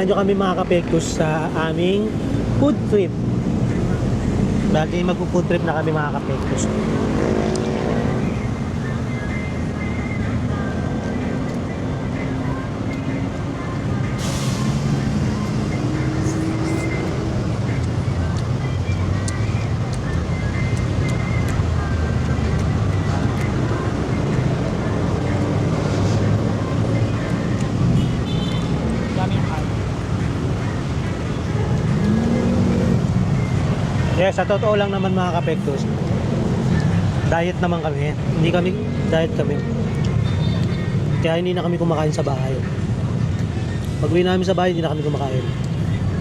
Samahan nyo kami mga kapektos sa aming food trip. Dahil magpo-food trip na kami mga kapektos. Yes, sa totoo lang naman mga kapektos, diet naman kami. Hindi kami, diet kami. Kaya hindi na kami kumakain sa bahay. Pag uwi namin sa bahay, hindi na kami kumakain.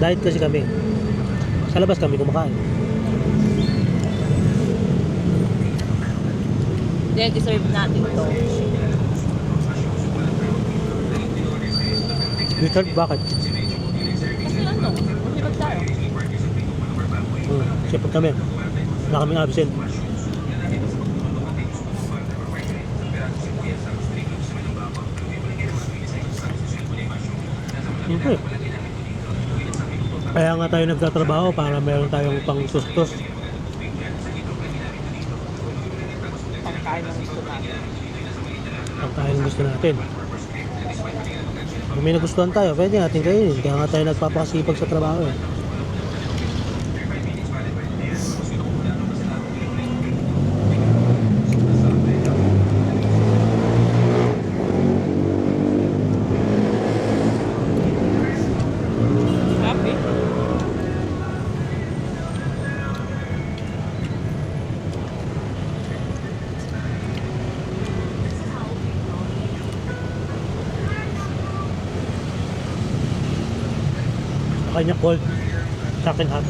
Diet kasi kami. Sa labas kami kumakain. Hindi, deserve natin to. Richard, bakit? Kasi ano, masipag tayo. Sipag kami. Wala kaming absent. Siyempre. Kaya nga tayo nagtatrabaho para meron tayong pang-tustos. Pangkain ng gusto natin. Ang tayo ng gusto natin. Kung may nagustuhan tayo, pwede natin kainin. Kaya nga tayo nagpapakasipag sa trabaho eh. Happy? Sa kanya cold, sa akin hot.